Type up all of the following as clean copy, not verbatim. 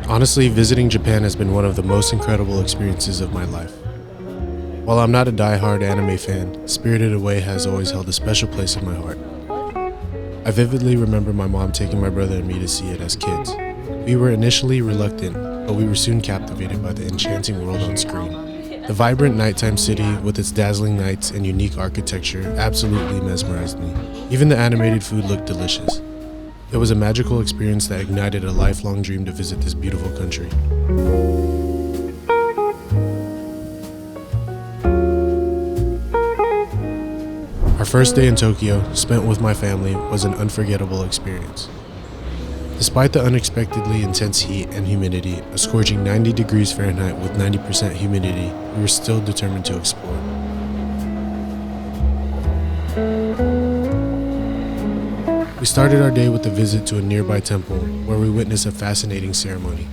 Honestly, visiting Japan has been one of the most incredible experiences of my life. While I'm not a die-hard anime fan, Spirited Away has always held a special place in my heart. I vividly remember my mom taking my brother and me to see it as kids. We were initially reluctant, but we were soon captivated by the enchanting world on screen. The vibrant nighttime city with its dazzling lights and unique architecture absolutely mesmerized me. Even the animated food looked delicious. It was a magical experience that ignited a lifelong dream to visit this beautiful country. Our first day in Tokyo, spent with my family, was an unforgettable experience. Despite the unexpectedly intense heat and humidity, a scorching 90 degrees Fahrenheit with 90% humidity, we were still determined to explore. We started our day with a visit to a nearby temple where we witnessed a fascinating ceremony.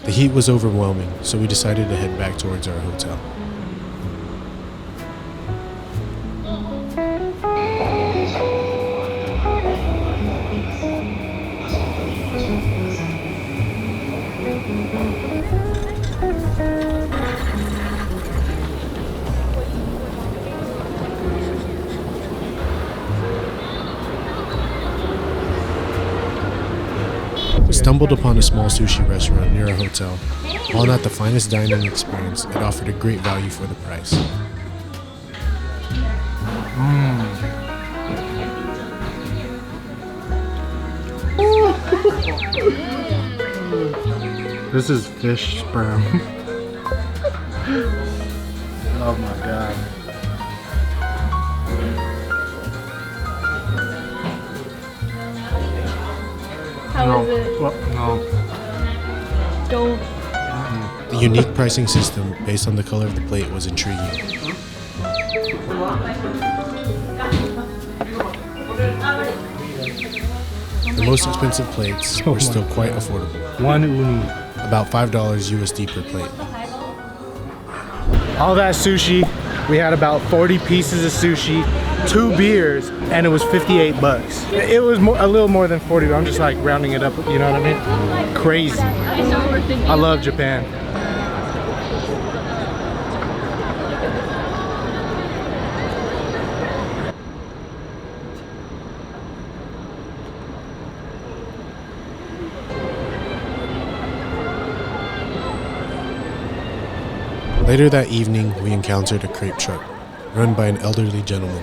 The heat was overwhelming, so we decided to head back towards our hotel. We stumbled upon a small sushi restaurant near our hotel. While not the finest dining experience, it offered a great value for the price. This is fish sperm. Oh my god. How is it? Well, no. Don't. The unique pricing system based on the color of the plate was intriguing. The most expensive plates were still quite affordable, One uni. about $5 USD per plate. All that sushi, we had about 40 pieces of sushi, 2 beers, and it was 58 bucks. It was a little more than 40, but I'm just like rounding it up, you know what I mean? Crazy. I love Japan. Later that evening, we encountered a crepe truck, run by an elderly gentleman.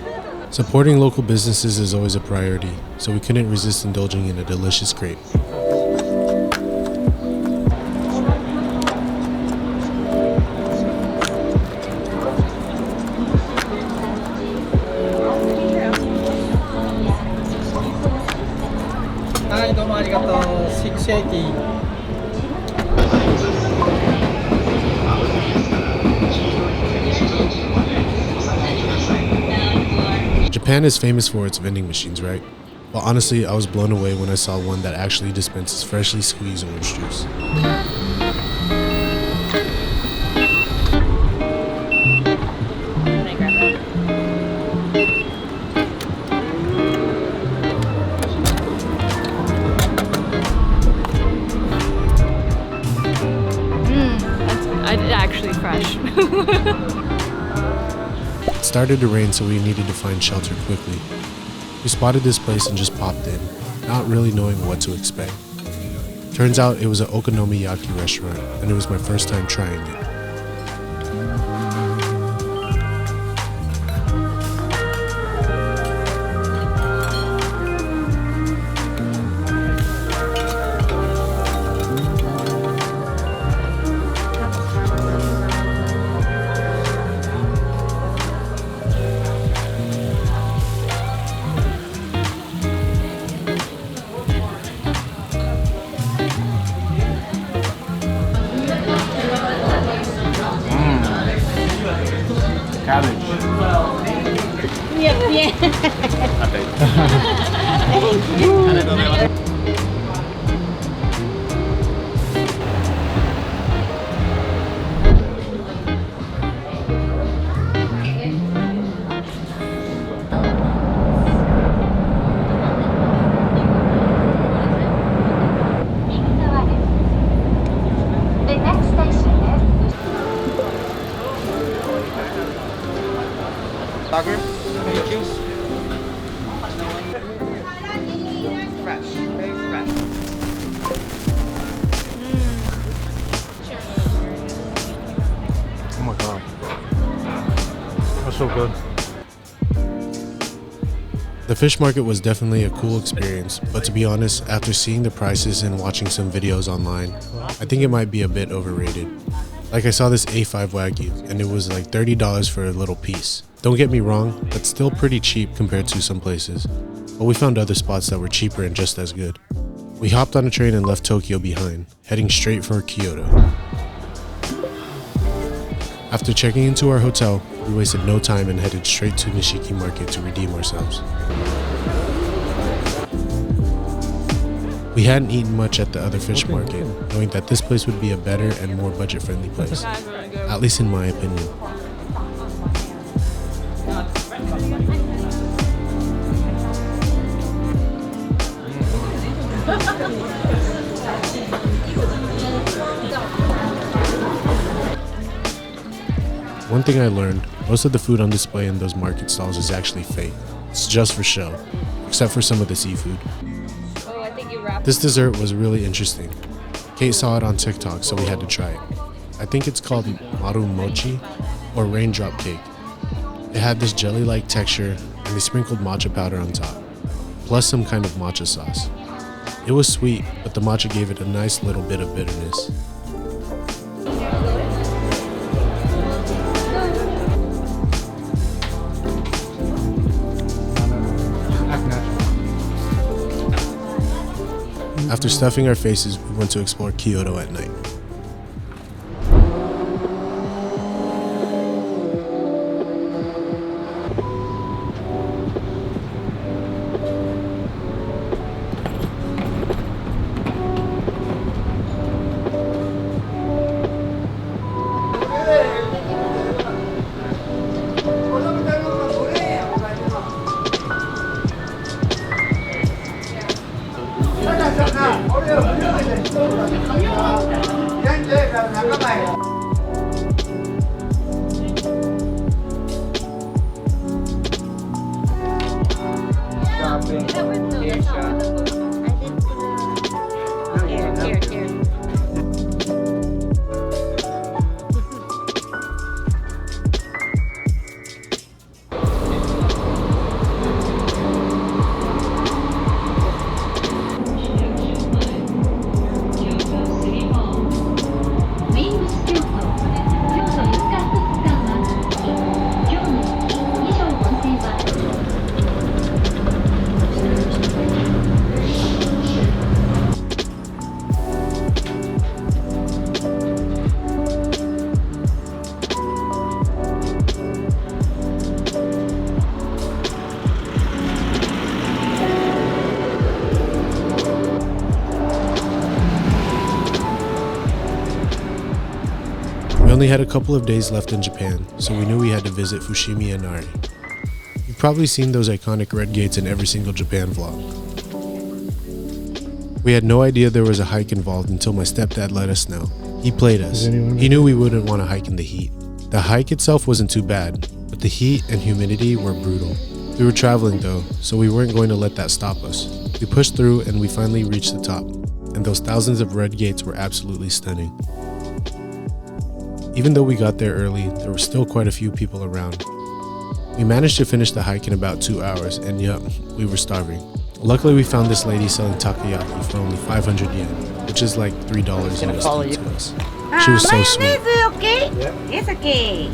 Supporting local businesses is always a priority, so we couldn't resist indulging in a delicious crepe. Hi, どうもありがとう。680。Japan is famous for its vending machines, right? Well, honestly, I was blown away when I saw one that actually dispenses freshly squeezed orange juice. Can I grab it? That's actually fresh. It started to rain, so we needed to find shelter quickly. We spotted this place and just popped in, not really knowing what to expect. Turns out it was an okonomiyaki restaurant, and it was my first time trying it. Cabbage. Yeah. Lager? Any juice? Fresh. Very fresh. Oh my god. That's so good. The fish market was definitely a cool experience, but to be honest, after seeing the prices and watching some videos online, I think it might be a bit overrated. Like I saw this A5 Wagyu and it was like $30 for a little piece. Don't get me wrong, that's still pretty cheap compared to some places, but we found other spots that were cheaper and just as good. We hopped on a train and left Tokyo behind, heading straight for Kyoto. After checking into our hotel, we wasted no time and headed straight to Nishiki Market to redeem ourselves. We hadn't eaten much at the other fish market, knowing that this place would be a better and more budget-friendly place, at least in my opinion. One thing I learned, most of the food on display in those market stalls is actually fake. It's just for show, except for some of the seafood. Oh, I think you wrapped. This dessert was really interesting. Kate saw it on TikTok, so we had to try it. I think it's called Mochi or raindrop cake. It had this jelly-like texture and they sprinkled matcha powder on top, plus some kind of matcha sauce. It was sweet, but the matcha gave it a nice little bit of bitterness. After stuffing our faces, we went to explore Kyoto at night. We only had a couple of days left in Japan, so we knew we had to visit Fushimi Inari. You've probably seen those iconic red gates in every single Japan vlog. We had no idea there was a hike involved until my stepdad let us know. He played us. He knew we wouldn't want to hike in the heat. The hike itself wasn't too bad, but the heat and humidity were brutal. We were traveling though, so we weren't going to let that stop us. We pushed through and we finally reached the top, and those thousands of red gates were absolutely stunning. Even though we got there early, there were still quite a few people around. We managed to finish the hike in about 2 hours, and yup, we were starving. Luckily, we found this lady selling takoyaki for only 500 yen, which is like $3 USD to us. She was so sweet. Okay? Yes, okay.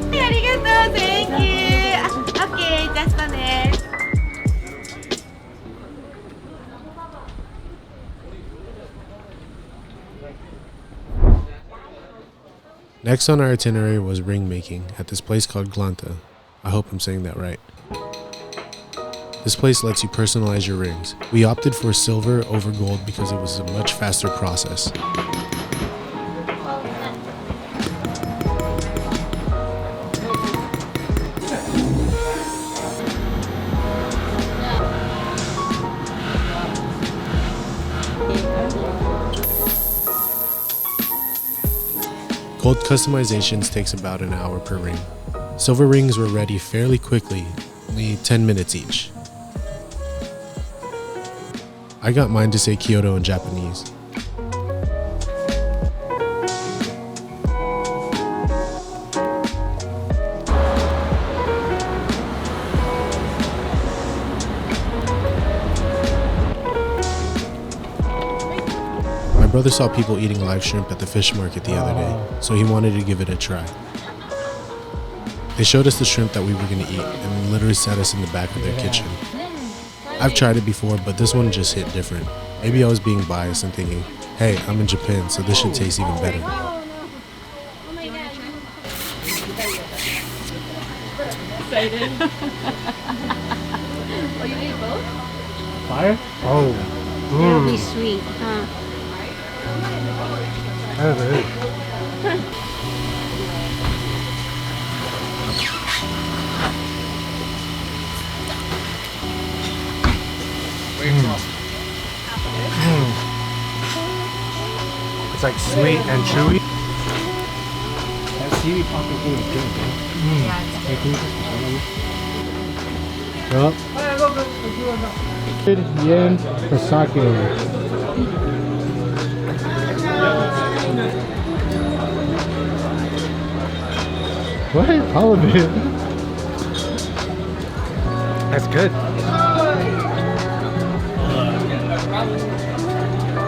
Arigatou, thank you. Okay, just a minute. Next on our itinerary was ring making at this place called Glanta. I hope I'm saying that right. This place lets you personalize your rings. We opted for silver over gold because it was a much faster process. Gold customizations takes about an hour per ring. Silver rings were ready fairly quickly, only 10 minutes each. I got mine to say Kyoto in Japanese. My brother saw people eating live shrimp at the fish market the other day, so he wanted to give it a try. They showed us the shrimp that we were going to eat and literally sat us in the back of their kitchen. I've tried it before, but this one just hit different. Maybe I was being biased and thinking, hey, I'm in Japan, so this should taste even better. Excited. Oh, you ate both? Fire? Oh. It'll be sweet, huh? That is. It's like sweet and chewy. That seaweed popping thing is good, man. Yup. Yen for sake. What? All of it? That's good.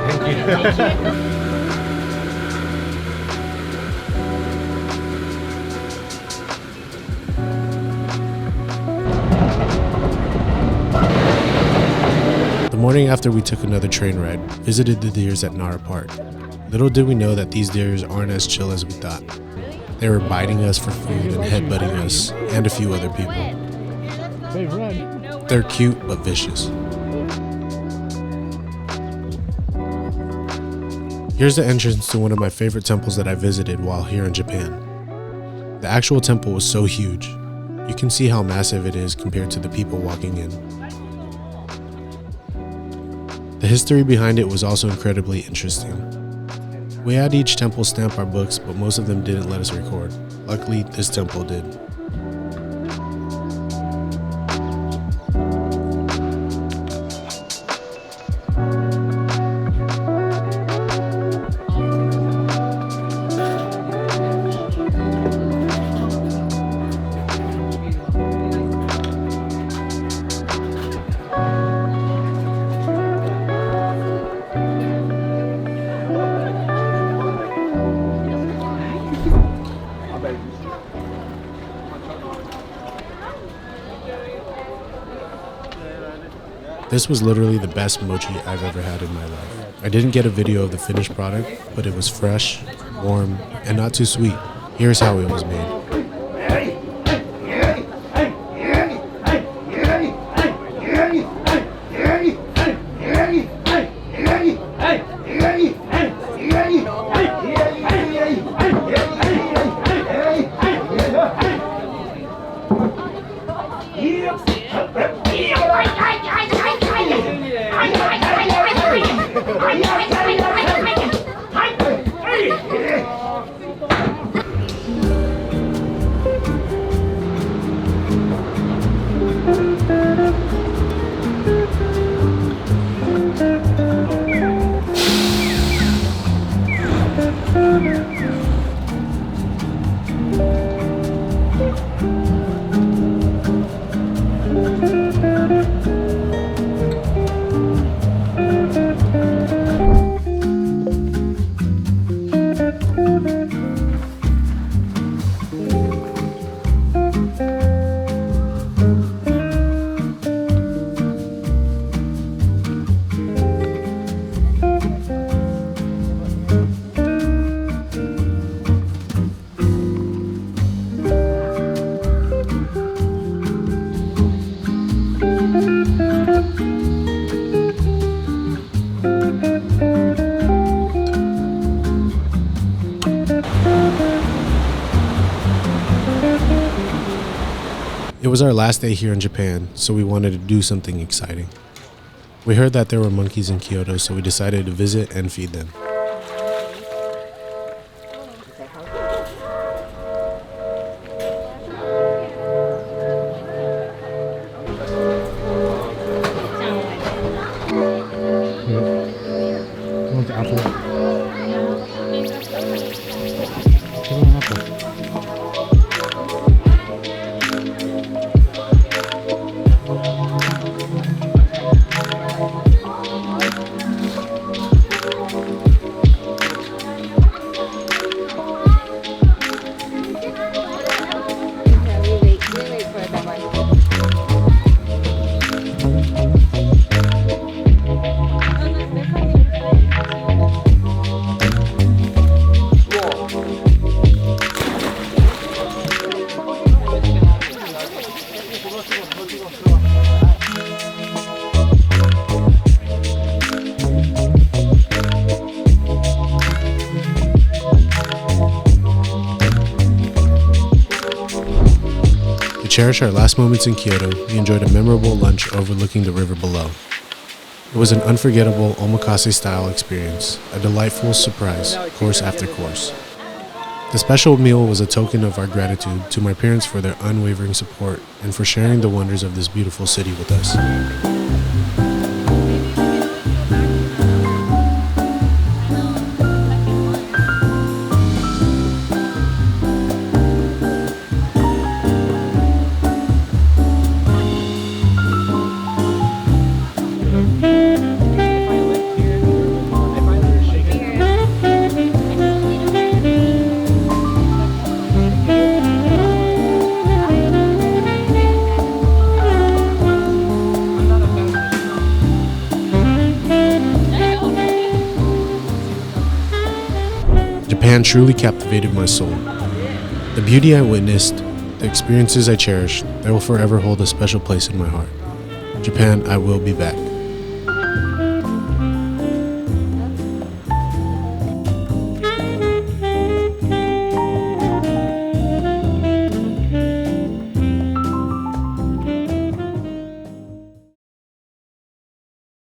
Thank you. The morning after, we took another train ride, visited the deers at Nara Park. Little did we know that these deers aren't as chill as we thought. They were biting us for food and headbutting us, and a few other people. They run. They're cute but vicious. Here's the entrance to one of my favorite temples that I visited while here in Japan. The actual temple was so huge. You can see how massive it is compared to the people walking in. The history behind it was also incredibly interesting. We had each temple stamp our books, but most of them didn't let us record. Luckily, this temple did. This was literally the best mochi I've ever had in my life. I didn't get a video of the finished product, but it was fresh, warm, and not too sweet. Here's how it was made. It was our last day here in Japan, so we wanted to do something exciting. We heard that there were monkeys in Kyoto, so we decided to visit and feed them. cherish our last moments in Kyoto, we enjoyed a memorable lunch overlooking the river below. It was an unforgettable omakase-style experience, a delightful surprise, course after course. The special meal was a token of our gratitude to my parents for their unwavering support and for sharing the wonders of this beautiful city with us. Japan truly captivated my soul. The beauty I witnessed, the experiences I cherished, they will forever hold a special place in my heart. Japan, I will be back.